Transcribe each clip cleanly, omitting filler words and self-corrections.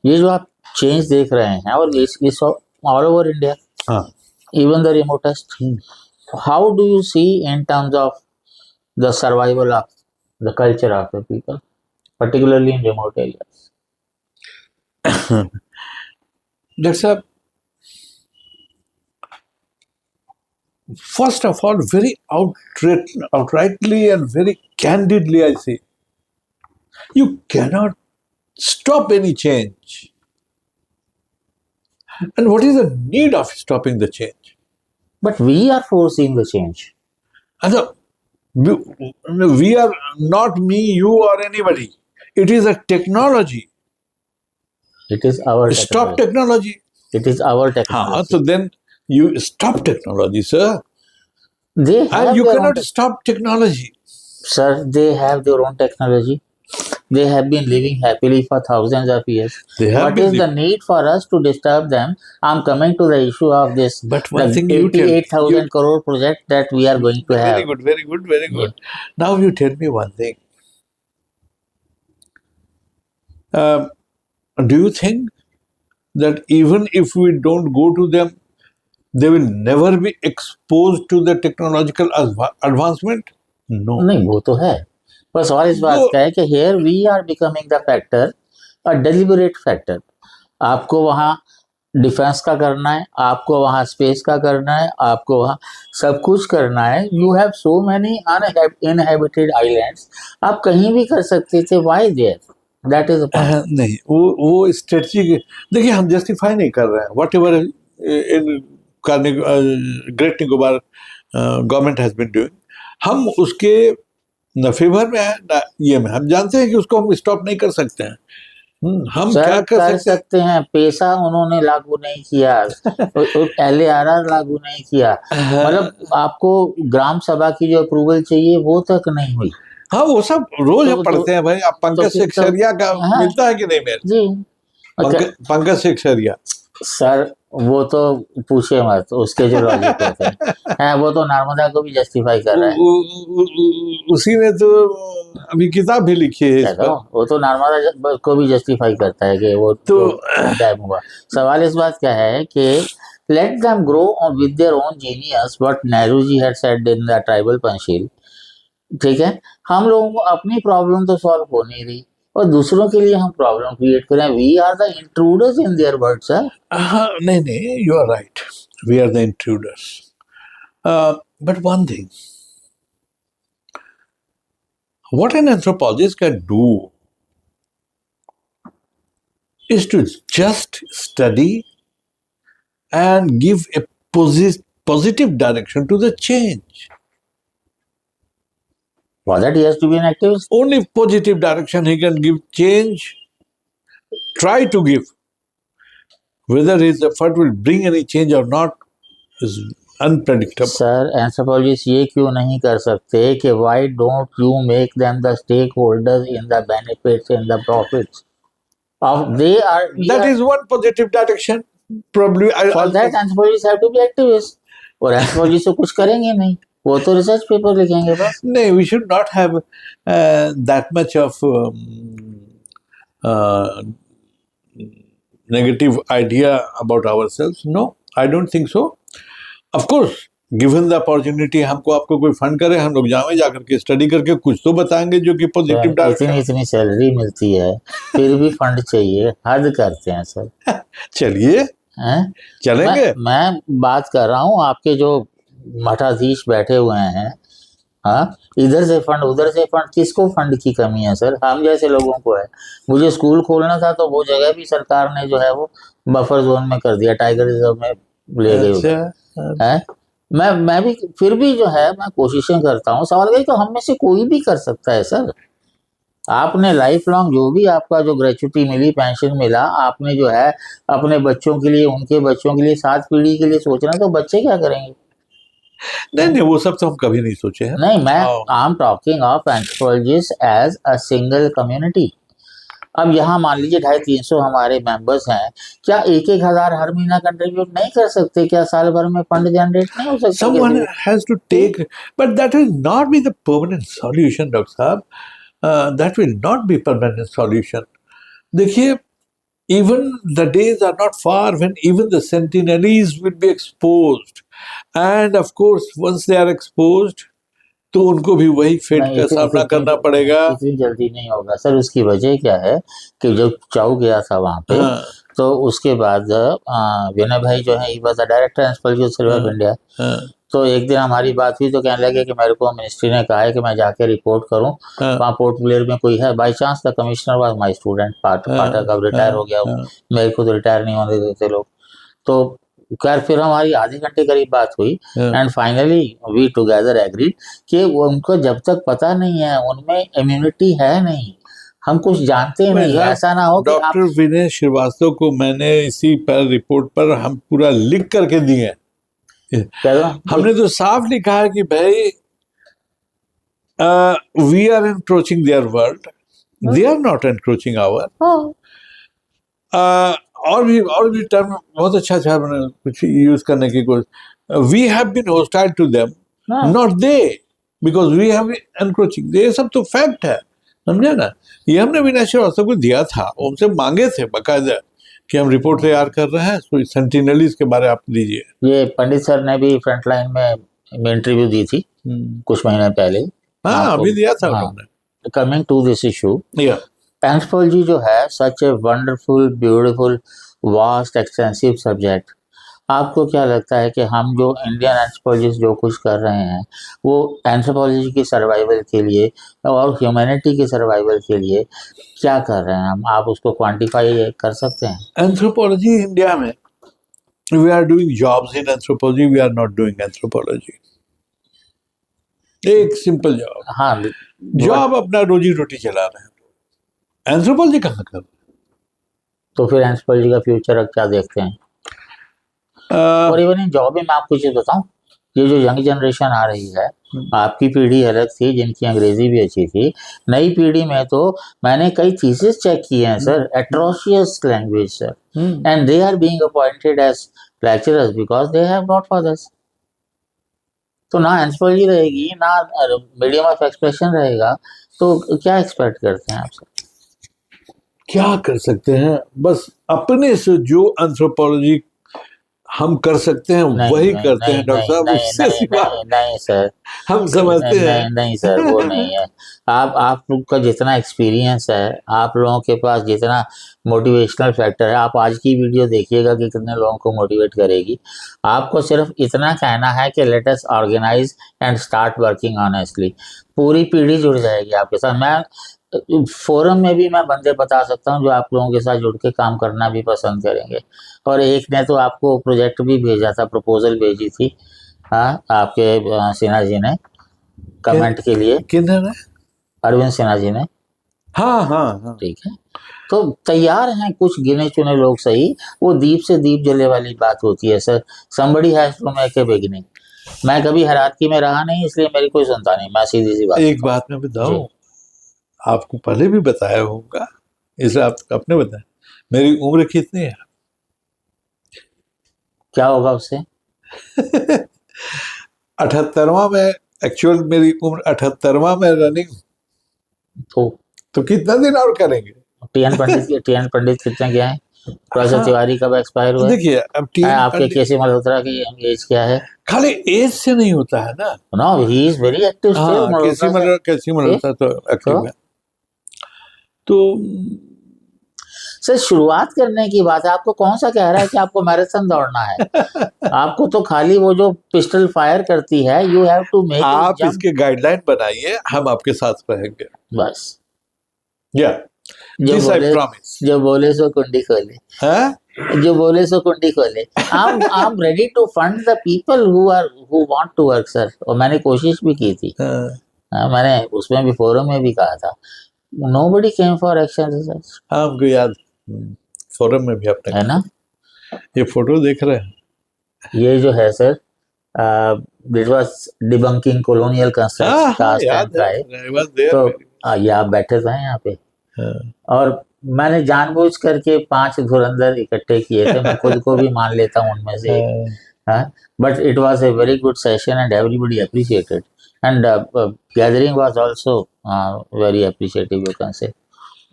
ये जो आप चेंज देख रहे हैं और इस ऑल ओवर इंडिया, हाँ, even the remotest, how do you see in terms of the survival of the culture of the people, particularly in remote areas? that's a first of all very outrightly and very candidly I say, you cannot stop any change. And what is the need of stopping the change? But we are forcing the change. And we are not me, you, or anybody. It is a technology. It is our Stop technology. technology. It is our technology. So then you stop technology, sir. They have And you their cannot own stop technology. Sir, they have their own technology. They have been living happily for thousands of years. They have What been is the need for us to disturb them? I'm coming to the issue of this, But the one thing you tell 88,000 crore project that we are going to have. Very good, very good, very good. Now you tell me one thing. Do you think that even if we don't go to them, they will never be exposed to the technological advancement? No. नहीं, वो तो है, बस और इस बात का है कि here we are becoming the factor, a deliberate factor. आपको वहाँ डिफेंस का करना है, आपको वहाँ स्पेस का करना है, आपको वहाँ सब कुछ करना है. You have so many uninhabited islands, आप कहीं भी कर सकते थे. Why there? दैट इज नहीं, वो स्ट्रेटजी. देखिए, हम जस्टिफाई नहीं कर रहे हैं. Whatever in Great Nicobar government has been doing, हम उसके न फेवर में है ना ये में. हम जानते हैं कि उसको हम स्टॉप नहीं कर सकते हैं. हम क्या कर सकते हैं? पैसा उन्होंने लागू नहीं किया, LARR लागू नहीं किया. मतलब आपको ग्राम सभा की जो अप्रूवल चाहिए वो तक नहीं हुई. हाँ, वो सब रोज हम पढ़ते हैं भाई. आप पंकज शेखरिया का मिलता है कि नहीं मेरे जी? पंकज शेखरिया सर, वो तो पूछे मत, उसके जो लॉजिक होते हैं वो तो नर्मदा को भी जस्टिफाई कर रहा है. उसी ने तो अभी किताब भी लिखी है इस पर. वो तो नर्मदा को भी जस्टिफाई करता है कि वो तो डैम हुआ. सवाल इस बात का है कि let them grow with their own genius, what Nehruji had said in the tribal Panchsheel. ठीक है, हम लोगों को अपनी प्रॉब्लम तो सॉल्व हो नहीं रही और दूसरों के लिए हम प्रॉब्लम क्रिएट करें. We are the intruders in their words. नहीं, you are right, we are the intruders. But one thing, what an anthropologist can do is to just study and give a positive direction to the change. For that he has to be an activist. Only positive direction he can give change. Try to give. Whether his effort will bring any change or not is unpredictable. Sir, anthropologist ये क्यों नहीं कर सकते कि why don't you make them the stakeholders in the benefits and the profits of they are. That is one positive direction. Probably for that anthropologists have to be activists. और anthropologist तो कुछ करेंगे नहीं, वो तो रिसर्च पेपर लिखेंगे बस. नहीं, we should not have that much of negative idea about ourselves. No, I don't think so. Of course, given the opportunity, हमको आपको कोई फंड करे, हम लोग जाएं, जाकर के स्टडी करके कुछ तो बताएंगे जो कि पॉजिटिव डायरेक्शन. इतनी सैलरी मिलती है फिर भी फंड चाहिए, हद करते हैं सर. चलिए, चलेंगे. मैं बात कर रहा हूँ आपके जो मठाधीश बैठे हुए हैं. हाँ, इधर से फंड उधर से फंड, किसको फंड की कमी है सर? हम जैसे लोगों को है. मुझे स्कूल खोलना था तो वो जगह भी सरकार ने जो है वो बफर जोन में कर दिया, टाइगर रिजर्व में ले गई है. मैं भी फिर भी जो है मैं कोशिशें करता हूँ. सवाल है तो हम में से कोई भी कर सकता है सर. आपने लाइफ लॉन्ग जो भी आपका जो ग्रेच्युटी मिली, पेंशन मिला, आपने जो है अपने बच्चों के लिए, उनके बच्चों के लिए, 7 पीढ़ी के लिए सोचना, तो बच्चे क्या करेंगे? नहीं, वो सब तो हम कभी नहीं सोचे हैं. नहीं, मैं I am talking of anthropologist as a single community. अब यहाँ मान लीजिए 250-300 हमारे मेंबर्स हैं, क्या 1,000 हर महीना कंट्रीब्यूट नहीं कर सकते? क्या साल भर में फंड जनरेट नहीं हो सकता? Someone has to take, but that will not be the permanent solution, doctor साहब. That will not be permanent solution. देखिए, even the days are not far when even the Sentinelese will be exposed, and of course once they are exposed तो उनको भी वही fate नहीं का सामना करना पड़ेगा। इतनी जल्दी नहीं होगा सर। उसकी वजह क्या है कि जब चाउ गया था वहाँ पे, हाँ, तो उसके बाद विनय भाई जो है, he was the director and special survey of India. हाँ, तो एक दिन हमारी बात हुई तो कहने लगे कि मेरे को मिनिस्ट्री ने कहा है कि मैं जाके रिपोर्ट करूं हाँ, वहाँ पोर्ट ब्लेयर में कोई है। By chance the commissioner was my student Pathak, अब रिटायर हो गया वो, हाँ, मेरे को तो रिटायर नहीं होने देते लोग। तो खैर फिर हमारी आधे घंटे करीब बात हुई हाँ। And finally we together agreed कि उनको जब तक पता नहीं है उनमें इम्यूनिटी है नहीं, हम कुछ जानते ही नहीं। ऐसा ना हो कि आप डॉक्टर विनय श्रीवास्तव को मैंने इसी पर रिपोर्ट पर हम पूरा लिख करके दिए हैं। कह रहा हूं, हमने तो साफ लिखा है कि भाई we are encroaching their world, they are not encroaching our. और भी टर्म बहुत अच्छा अच्छा मैंने कुछ यूज करने की कोशिश। We have been hostile to them, not they, because we have encroaching. ये सब तो फैक्ट है, समझे ना। ये हमने विनय श्रीवास्तव को दिया था, उनसे मांगे थे बकायदा कि हम रिपोर्ट तैयार कर रहे हैं, तो सेंटिनलीज के बारे आप दीजिए। ये पंडित सर ने भी फ्रंट लाइन में इंटरव्यू दी थी कुछ महीने पहले। हाँ, अभी दिया था हाँ, उन्होंने। कमिंग टू दिस इशू, या एंथ्रोपोलॉजी जो है such a wonderful beautiful vast extensive subject. आपको क्या लगता है कि हम जो इंडियन एंथ्रोपोलॉजिस्ट जो कुछ कर रहे हैं वो एंथ्रोपोलॉजी की सर्वाइवल के लिए और ह्यूमैनिटी के सर्वाइवल के लिए क्या कर रहे हैं हम? आप उसको क्वांटिफाई कर सकते हैं? एंथ्रोपोलॉजी इंडिया में, we are doing jobs in anthropology, we are not doing anthropology. एक सिंपल जॉब, हाँ, जॉब अपना रोजी रोटी चला रहे हैं, एंथ्रोपोलॉजी कहाँ कर। तो फिर एंथ्रोपोलॉजी का फ्यूचर क्या देखते हैं? और इवन इन जॉब में मैं आपको चीज बताऊं, ये जो यंग जनरेशन आ रही है, आपकी पीढ़ी अलग थी जिनकी अंग्रेजी भी अच्छी थी, नई पीढ़ी में तो मैंने कई थीसिस चेक किए हैं sir, atrocious language sir, and they are being appointed as lecturers because they have godfathers. तो ना एंथ्रोपोलॉजी रहेगी ना मीडियम ऑफ एक्सप्रेशन रहेगा, तो क्या एक्सपेक्ट करते हैं आपसे? क्या कर सकते हैं, बस अपने से जो एंथ्रोपोलॉजी हम कर सकते हैं वही करते हैं डॉक्टर साहब, उससे सिवा नहीं सर, हम समझते हैं नहीं सर, वो नहीं है। आप लोग का जितना एक्सपीरियंस है, आप लोगों के पास जितना मोटिवेशनल फैक्टर है, आप आज की वीडियो देखिएगा कि कितने लोगों को मोटिवेट करेगी। आपको सिर्फ इतना कहना है कि let us organise and start working honestly, पूरी पीढ़ी जुड़ जाएगी आपके साथ। मैं फोरम में भी मैं बंदे बता सकता हूँ जो आप लोगों के साथ जुड़ के काम करना भी पसंद करेंगे। और एक ने तो आपको प्रोजेक्ट भी भेजा था, प्रपोजल भेजी थी, हाँ, आपके सिन्हा जी ने कमेंट के लिए। किन्होंने? अरविंद सिन्हा जी ने। हाँ हाँ हाँ, ठीक है, तो तैयार हैं कुछ गिने चुने लोग सही। वो दीप से दीप जले वाली बात होती है sir, somebody has to make a beginning। मैं कभी हरारकी में रहा नहीं, इसलिए मेरी कोई सुनता नहीं, मैं सीधी सी बात। एक बात मैं बताऊं, आपको पहले भी बताया होगा, इसे आप अपने बताएं, मेरी उम्र कितनी है? क्या होगा उससे? 78वां में, एक्चुअल मेरी उम्र 78वां में रनिंग, तो कितना दिन और करेंगे? टीएन पंडित कितने गया है? प्रोफेसर हाँ, तिवारी कब एक्सपायर हुआ? देखिए अब आपके केसी मल्होत्रा की एज क्या है? खाली एज से नहीं होता है ना। No, he is very active still. KC Malhotra तो एक्टिव है। तो सर शुरुआत करने की बात है, आपको कौन सा कह रहा है कि आपको मैराथन दौड़ना है? आपको तो खाली वो जो पिस्टल फायर करती है, यू हैव टू मेक, आप इसके गाइडलाइन बनाइए, हम आपके साथ रहेंगे बस। या दिस आई प्रॉमिस। जो बोले सो कुंडी खोले, जो बोले सो कुंडी खोले। I am ready to fund the people who want to work sir. और मैंने कोशिश भी की थी, मैंने उसमें भी फोरम में भी कहा था, nobody came for action research। हमको याद, फोरम में भी आपने, है ना, ये फोटो देख रहे हैं, ये जो है sir, it was debunking colonial concept caste and tribe. तो ये आप बैठे थे यहाँ पे, और मैंने जानबूझ करके 5 धुरंधर इकट्ठे किए थे, मैं खुद को भी मान लेता हूँ उनमें से, but it was a very good session and everybody appreciated and gathering was also very appreciative, you can say.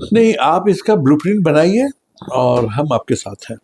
नहीं, आप इसका ब्लूप्रिंट बनाइए, और हम आपके साथ हैं।